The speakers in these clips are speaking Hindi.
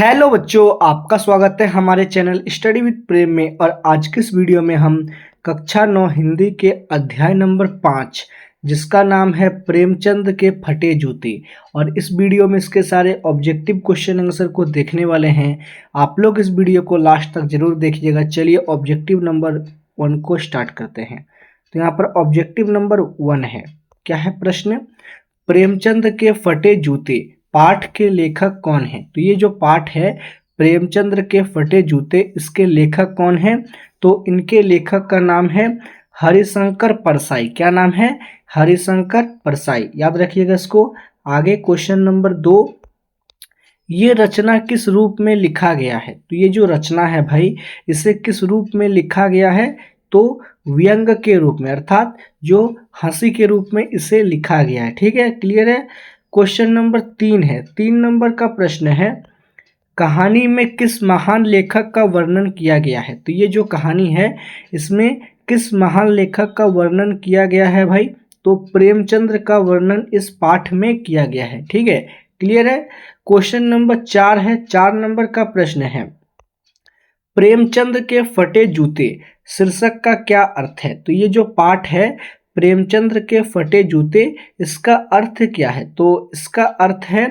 हेलो बच्चों, आपका स्वागत है हमारे चैनल स्टडी विद प्रेम में। और आज के इस वीडियो में हम कक्षा 9 हिंदी के अध्याय नंबर 5 जिसका नाम है प्रेमचंद के फटे जूते, और इस वीडियो में इसके सारे ऑब्जेक्टिव क्वेश्चन आंसर को देखने वाले हैं। आप लोग इस वीडियो को लास्ट तक जरूर देखिएगा। चलिए ऑब्जेक्टिव नंबर 1 को स्टार्ट करते हैं। तो यहाँ पर ऑब्जेक्टिव नंबर 1 है, क्या है प्रश्न? प्रेमचंद के फटे जूते पाठ के लेखक कौन है? तो ये जो पाठ है प्रेमचंद के फटे जूते, इसके लेखक कौन है? तो इनके लेखक का नाम है हरिशंकर परसाई। क्या नाम है? हरिशंकर परसाई। याद रखिएगा इसको। आगे क्वेश्चन नंबर 2, ये रचना किस रूप में लिखा गया है? तो ये जो रचना है भाई, इसे किस रूप में लिखा गया है? तो व्यंग के रूप में, अर्थात जो हंसी के रूप में इसे लिखा गया है। ठीक है, क्लियर है। क्वेश्चन नंबर 3 है, 3 नंबर का प्रश्न है, कहानी में किस महान लेखक का वर्णन किया गया है? तो ये जो कहानी है इसमें किस महान लेखक का वर्णन किया गया है भाई? तो प्रेमचंद्र का वर्णन इस पाठ में किया गया है। ठीक है, क्लियर है। क्वेश्चन नंबर 4 है, 4 नंबर का प्रश्न है, प्रेमचंद के फटे जूते शीर्षक का क्या अर्थ है? तो ये जो पाठ है प्रेमचंद के फटे जूते, इसका अर्थ क्या है? तो इसका अर्थ है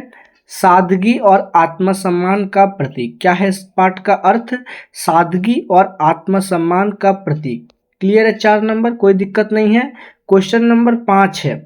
सादगी और आत्मसम्मान का प्रतीक। क्या है इस पाठ का अर्थ? सादगी और आत्मसम्मान का प्रतीक। क्लियर है 4 नंबर, कोई दिक्कत नहीं है। क्वेश्चन नंबर 5 है,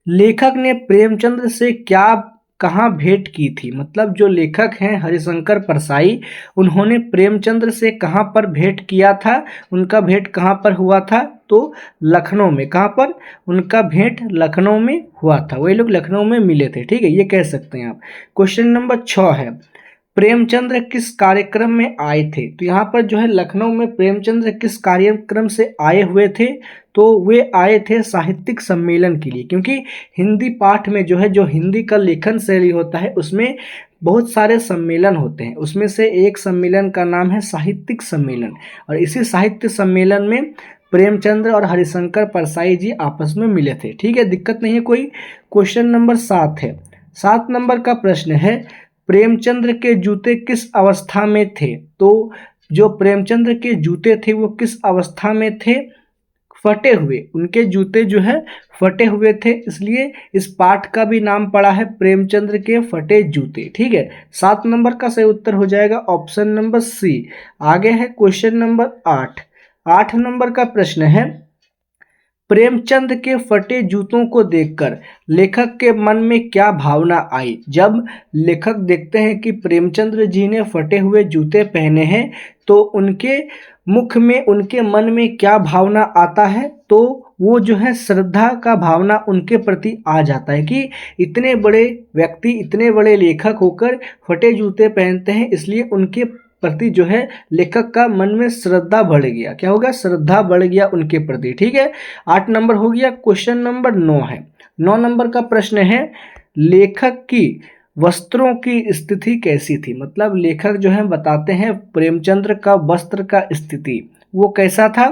लेखक ने प्रेमचंद से क्या कहाँ भेंट की थी? मतलब जो लेखक हैं हरिशंकर परसाई, उन्होंने प्रेमचंद से कहाँ पर भेंट किया था? उनका भेंट कहाँ पर हुआ था? तो लखनऊ में। कहाँ पर? उनका भेंट लखनऊ में हुआ था। वही लोग लखनऊ में मिले थे। ठीक है, ये कह सकते हैं आप। क्वेश्चन नंबर 6 है, प्रेमचंद्र किस कार्यक्रम में आए थे? तो यहाँ पर जो है लखनऊ में प्रेमचंद्र किस कार्यक्रम से आए हुए थे? तो वे आए थे साहित्यिक सम्मेलन के लिए, क्योंकि हिंदी पाठ में जो है, जो हिंदी का लेखन शैली होता है उसमें बहुत सारे सम्मेलन होते हैं। उसमें से एक सम्मेलन का नाम है साहित्यिक सम्मेलन, और इसी साहित्य सम्मेलन में प्रेमचंद्र और हरिशंकर परसाई जी आपस में मिले थे। ठीक है, दिक्कत नहीं है कोई। क्वेश्चन नंबर 7 है, 7 नंबर का प्रश्न है, प्रेमचंद्र के जूते किस अवस्था में थे? तो जो प्रेमचंद्र के जूते थे वो किस अवस्था में थे? फटे हुए। उनके जूते जो है फटे हुए थे, इसलिए इस पाठ का भी नाम पड़ा है प्रेमचंद्र के फटे जूते। ठीक है, 7 नंबर का सही उत्तर हो जाएगा ऑप्शन नंबर सी। आगे है क्वेश्चन नंबर 8, 8 नंबर का प्रश्न है, प्रेमचंद के फटे जूतों को देखकर लेखक के मन में क्या भावना आई? जब लेखक देखते हैं कि प्रेमचंद्र जी ने फटे हुए जूते पहने हैं तो उनके मुख में, उनके मन में क्या भावना आता है? तो वो जो है श्रद्धा का भावना उनके प्रति आ जाता है कि इतने बड़े व्यक्ति, इतने बड़े लेखक होकर फटे जूते पहनते हैं, इसलिए उनके प्रति जो है लेखक का मन में श्रद्धा बढ़ गया। क्या होगा? श्रद्धा बढ़ गया उनके प्रति। ठीक है, 8 नंबर हो गया। क्वेश्चन नंबर 9 है, 9 नंबर का प्रश्न है, लेखक की वस्त्रों की स्थिति कैसी थी? मतलब लेखक जो है बताते हैं प्रेमचंद्र का वस्त्र का स्थिति वो कैसा था?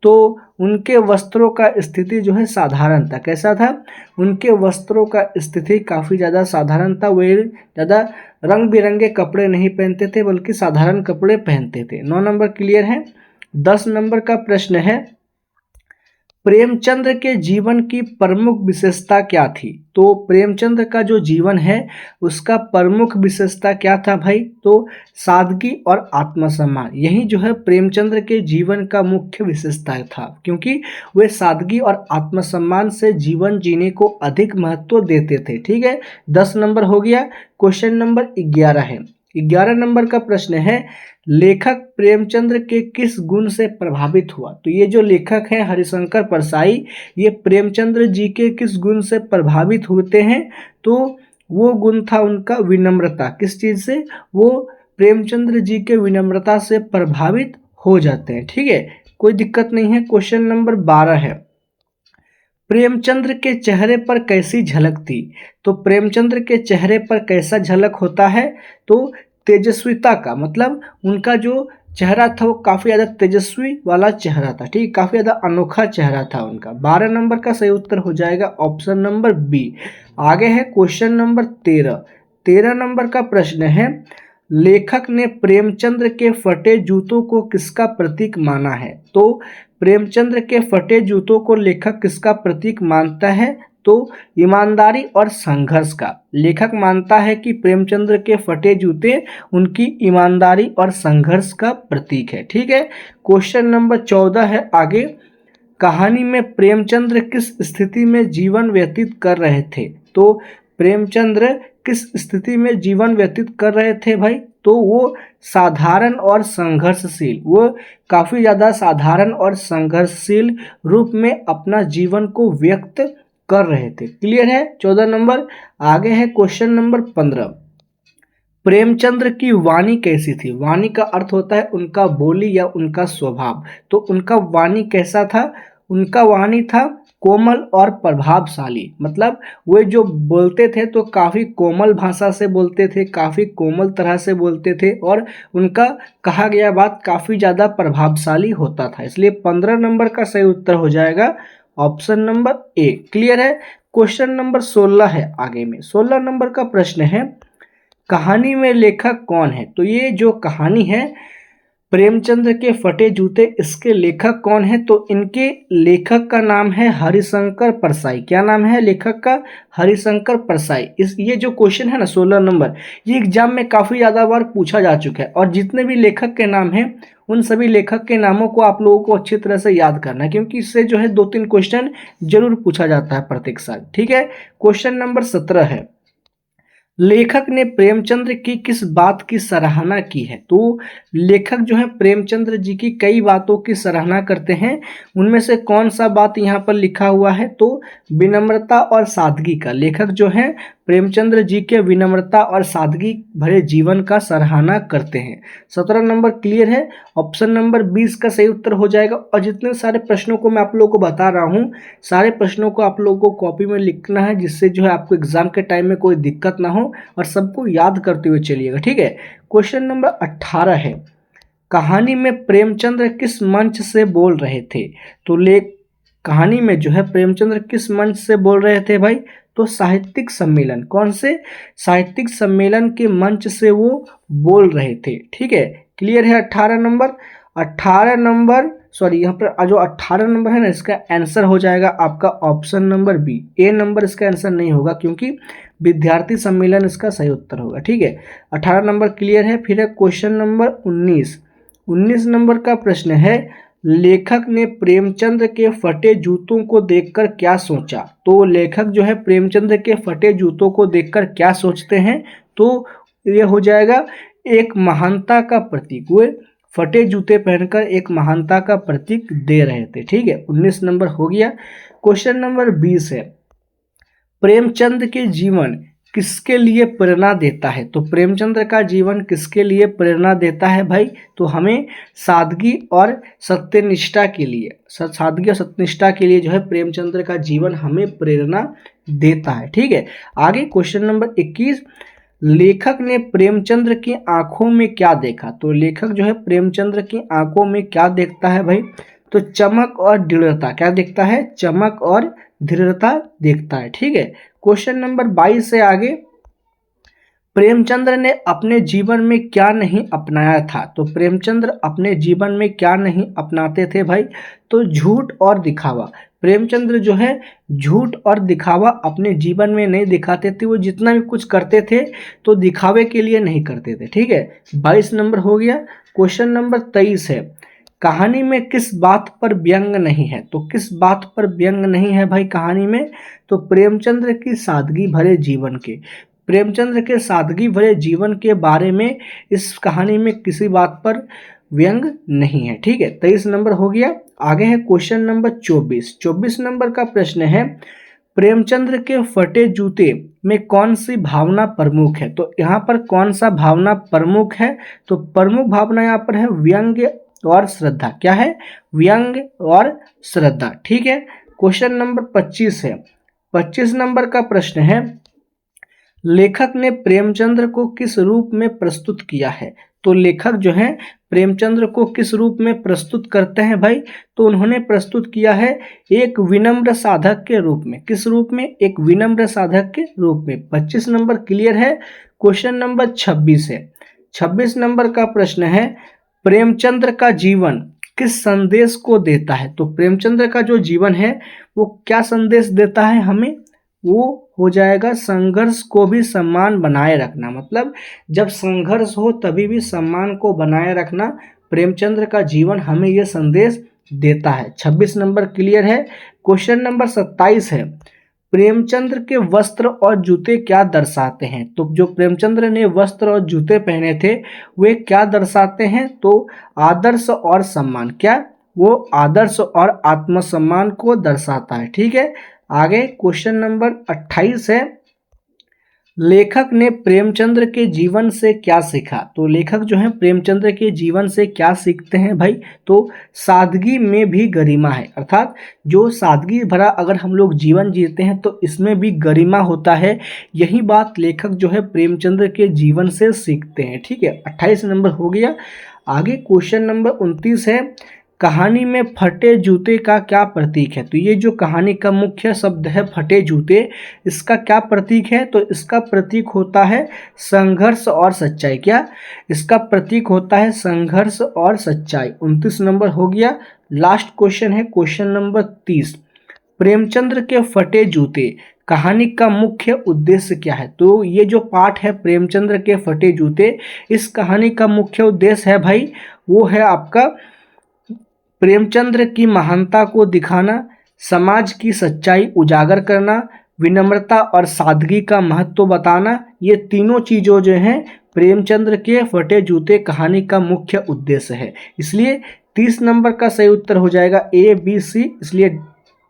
तो उनके वस्त्रों का स्थिति जो है साधारण था। कैसा था? उनके वस्त्रों का स्थिति काफ़ी ज़्यादा साधारण था। वे ज़्यादा रंग बिरंगे कपड़े नहीं पहनते थे, बल्कि साधारण कपड़े पहनते थे। 9 नंबर क्लियर है। 10 नंबर का प्रश्न है, प्रेमचंद्र के जीवन की प्रमुख विशेषता क्या थी? तो प्रेमचंद्र का जो जीवन है उसका प्रमुख विशेषता क्या था भाई? तो सादगी और आत्मसम्मान। यही जो है प्रेमचंद्र के जीवन का मुख्य विशेषता था, क्योंकि वे सादगी और आत्मसम्मान से जीवन जीने को अधिक महत्व देते थे। ठीक है, 10 नंबर हो गया। क्वेश्चन नंबर 11 है, 11 नंबर का प्रश्न है, लेखक प्रेमचंद्र के किस गुण से प्रभावित हुआ? तो ये जो लेखक हैं हरिशंकर परसाई, ये प्रेमचंद्र जी के किस गुण से प्रभावित होते हैं? तो वो गुण था उनका विनम्रता। किस चीज़ से? वो प्रेमचंद्र जी के विनम्रता से प्रभावित हो जाते हैं। ठीक है, कोई दिक्कत नहीं है। क्वेश्चन नंबर 12 है, प्रेमचंद्र के चेहरे पर कैसी झलक थी? तो प्रेमचंद्र के चेहरे पर कैसा झलक होता है? तो तेजस्विता का, मतलब उनका जो चेहरा था वो काफ़ी ज़्यादा तेजस्वी वाला चेहरा था। ठीक, काफ़ी ज़्यादा अनोखा चेहरा था उनका। 12 नंबर का सही उत्तर हो जाएगा ऑप्शन नंबर बी। आगे है क्वेश्चन नंबर 13, 13 नंबर का प्रश्न है, लेखक ने प्रेमचंद्र के फटे जूतों को किसका प्रतीक माना है? तो प्रेमचंद्र के फटे जूतों को लेखक किसका प्रतीक मानता है? तो ईमानदारी और संघर्ष का। लेखक मानता है कि प्रेमचंद्र के फटे जूते उनकी ईमानदारी और संघर्ष का प्रतीक है। ठीक है। क्वेश्चन नंबर 14 है आगे। कहानी में प्रेमचंद्र किस स्थिति में जीवन व्यतीत कर रहे थे? तो प्रेमचंद्र किस स्थिति में जीवन व्यतीत कर रहे थे भाई? तो वो साधारण और संघर्षशील, वो काफ़ी ज़्यादा साधारण और संघर्षशील रूप में अपना जीवन को व्यक्त कर रहे थे। क्लियर है? 14 नंबर। आगे है क्वेश्चन नंबर 15। प्रेमचंद्र की वाणी कैसी थी? वाणी का अर्थ होता है उनका बोली या उनका स्वभाव। तो उनका वाणी कैसा था? उनका वाणी था कोमल और प्रभावशाली। मतलब वे जो बोलते थे तो काफ़ी कोमल भाषा से बोलते थे, काफ़ी कोमल तरह से बोलते थे और उनका कहा गया बात काफ़ी ज़्यादा प्रभावशाली होता था। इसलिए 15 नंबर का सही उत्तर हो जाएगा ऑप्शन नंबर ए। क्लियर है? क्वेश्चन नंबर 16 है आगे में। 16 नंबर का प्रश्न है, कहानी में लेखक कौन है? तो ये जो कहानी है प्रेमचंद्र के फटे जूते, इसके लेखक कौन है? तो इनके लेखक का नाम है हरिशंकर परसाई। क्या नाम है लेखक का? हरिशंकर परसाई। ये जो क्वेश्चन है ना 16 नंबर, ये एग्जाम में काफ़ी ज़्यादा बार पूछा जा चुका है और जितने भी लेखक के नाम हैं उन सभी लेखक के नामों को आप लोगों को अच्छी तरह से याद करना है, क्योंकि इससे जो है 2-3 क्वेश्चन जरूर पूछा जाता है प्रत्येक साल। ठीक है। क्वेश्चन नंबर 17 है, लेखक ने प्रेमचंद्र की किस बात की सराहना की है? तो लेखक जो है प्रेमचंद्र जी की कई बातों की सराहना करते हैं। उनमें से कौन सा बात यहाँ पर लिखा हुआ है? तो विनम्रता और सादगी का। लेखक जो है प्रेमचंद्र जी के विनम्रता और सादगी भरे जीवन का सराहना करते हैं। 17 नंबर क्लियर है? ऑप्शन नंबर 20 का सही उत्तर हो जाएगा। और जितने सारे प्रश्नों को मैं आप लोगों को बता रहा हूँ, सारे प्रश्नों को आप लोगों को कॉपी में लिखना है, जिससे जो है आपको एग्जाम के टाइम में कोई दिक्कत ना हो और सबको याद करते हुए चलिएगा। ठीक है। क्वेश्चन नंबर 18 है, कहानी में प्रेमचंद्र किस मंच से बोल रहे थे? तो कहानी में जो है प्रेमचंद्र किस मंच से बोल रहे थे भाई? तो साहित्यिक सम्मेलन। कौन से? साहित्यिक सम्मेलन के मंच से वो बोल रहे थे। ठीक है। क्लियर है? 18 नंबर। 18 नंबर सॉरी, यहाँ पर जो 18 नंबर है ना, इसका आंसर हो जाएगा आपका ऑप्शन नंबर बी। ए नंबर इसका आंसर नहीं होगा, क्योंकि विद्यार्थी सम्मेलन इसका सही उत्तर होगा। ठीक है। 18 नंबर क्लियर है। फिर है क्वेश्चन नंबर 19। 19 नंबर का प्रश्न है, लेखक ने प्रेमचंद्र के फटे जूतों को देखकर क्या सोचा? तो लेखक जो है प्रेमचंद्र के फटे जूतों को देखकर क्या सोचते हैं? तो ये हो जाएगा एक महानता का प्रतीक। वे फटे जूते पहनकर एक महानता का प्रतीक दे रहे थे। ठीक है। 19 नंबर हो गया। क्वेश्चन नंबर 20 है, प्रेमचंद के जीवन किसके लिए प्रेरणा देता है? तो प्रेमचंद्र का जीवन किसके लिए प्रेरणा देता है भाई? तो हमें सादगी और सत्यनिष्ठा के लिए, सादगी और सत्यनिष्ठा के लिए जो है प्रेमचंद्र का जीवन हमें प्रेरणा देता है। ठीक है। आगे क्वेश्चन नंबर 21, लेखक ने प्रेमचंद्र की आंखों में क्या देखा? तो लेखक जो है प्रेमचंद्र की आंखों में क्या देखता है भाई? तो चमक और दृढ़ता। क्या देखता है? चमक और दृढ़ता देखता है। ठीक है। क्वेश्चन नंबर 22 से आगे, प्रेमचंद्र ने अपने जीवन में क्या नहीं अपनाया था? तो प्रेमचंद्र अपने जीवन में क्या नहीं अपनाते थे भाई? तो झूठ और दिखावा। प्रेमचंद्र जो है झूठ और दिखावा अपने जीवन में नहीं दिखाते थे। वो जितना भी कुछ करते थे तो दिखावे के लिए नहीं करते थे। ठीक है। 22 नंबर हो गया। क्वेश्चन नंबर 23 है, कहानी में किस बात पर व्यंग नहीं है? तो किस बात पर व्यंग नहीं है भाई कहानी में? तो प्रेमचंद्र की सादगी भरे जीवन के, प्रेमचंद्र के सादगी भरे जीवन के बारे में इस कहानी में किसी बात पर व्यंग नहीं है। ठीक है। 23 नंबर हो गया। आगे है क्वेश्चन नंबर 24। 24 नंबर का प्रश्न है, प्रेमचंद्र के फटे जूते में कौन सी भावना प्रमुख है? तो यहाँ पर कौन सा भावना प्रमुख है? तो प्रमुख भावना यहाँ पर है व्यंग और श्रद्धा। क्या है? व्यंग और श्रद्धा। ठीक है। क्वेश्चन नंबर 25 है। 25 नंबर का प्रश्न है, लेखक ने प्रेमचंद्र को किस रूप में प्रस्तुत किया है? तो लेखक जो है प्रेमचंद्र को किस रूप में प्रस्तुत करते हैं भाई? तो उन्होंने प्रस्तुत किया है एक विनम्र साधक के रूप में। किस रूप में? एक विनम्र साधक के रूप में। 25 नंबर क्लियर है। क्वेश्चन नंबर 26 है, 26 नंबर का प्रश्न है, प्रेमचंद्र का जीवन किस संदेश को देता है? तो प्रेमचंद्र का जो जीवन है वो क्या संदेश देता है हमें? वो हो जाएगा संघर्ष को भी सम्मान बनाए रखना। मतलब जब संघर्ष हो तभी भी सम्मान को बनाए रखना, प्रेमचंद्र का जीवन हमें यह संदेश देता है। 26 नंबर क्लियर है। क्वेश्चन नंबर 27 है, प्रेमचंद्र के वस्त्र और जूते क्या दर्शाते हैं? तो जो प्रेमचंद्र ने वस्त्र और जूते पहने थे वे क्या दर्शाते हैं? तो आदर्श और सम्मान। क्या? वो आदर्श और आत्मसम्मान को दर्शाता है। ठीक है, आगे क्वेश्चन नंबर 28 है, लेखक ने प्रेमचंद्र के जीवन से क्या सीखा? तो लेखक जो है प्रेमचंद्र के जीवन से क्या सीखते हैं भाई? तो सादगी में भी गरिमा है, अर्थात जो सादगी भरा अगर हम लोग जीवन जीते हैं तो इसमें भी गरिमा होता है। यही बात लेखक जो है प्रेमचंद्र के जीवन से सीखते हैं। ठीक है, 28 नंबर हो गया। आगे क्वेश्चन नंबर 29 है, कहानी में फटे जूते का क्या प्रतीक है? तो ये जो कहानी का मुख्य शब्द है फटे जूते, इसका क्या प्रतीक है? तो इसका प्रतीक होता है संघर्ष और सच्चाई। क्या? इसका प्रतीक होता है संघर्ष और सच्चाई। 29 नंबर हो गया। लास्ट क्वेश्चन है क्वेश्चन नंबर 30, प्रेमचंद्र के फटे जूते कहानी का मुख्य उद्देश्य क्या है? तो ये जो पाठ है प्रेमचंद्र के फटे जूते, इस कहानी का मुख्य उद्देश्य है भाई वो है आपका प्रेमचंद्र की महानता को दिखाना, समाज की सच्चाई उजागर करना, विनम्रता और सादगी का महत्व बताना। ये तीनों चीज़ों जो हैं प्रेमचंद्र के फटे जूते कहानी का मुख्य उद्देश्य है। इसलिए 30 नंबर का सही उत्तर हो जाएगा ए बी सी। इसलिए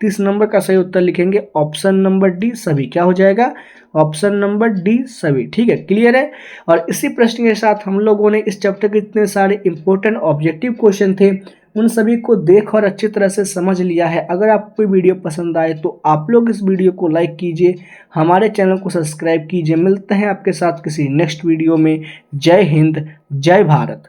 30 नंबर का सही उत्तर लिखेंगे ऑप्शन नंबर डी सभी। क्या हो जाएगा? ऑप्शन नंबर डी सभी। ठीक है, क्लियर है। और इसी प्रश्न के साथ हम लोगों ने इस चैप्टर के इतने सारे इंपॉर्टेंट ऑब्जेक्टिव क्वेश्चन थे उन सभी को देख और अच्छी तरह से समझ लिया है। अगर आपको वीडियो पसंद आए तो आप लोग इस वीडियो को लाइक कीजिए, हमारे चैनल को सब्सक्राइब कीजिए। मिलते हैं आपके साथ किसी नेक्स्ट वीडियो में। जय हिंद, जय भारत।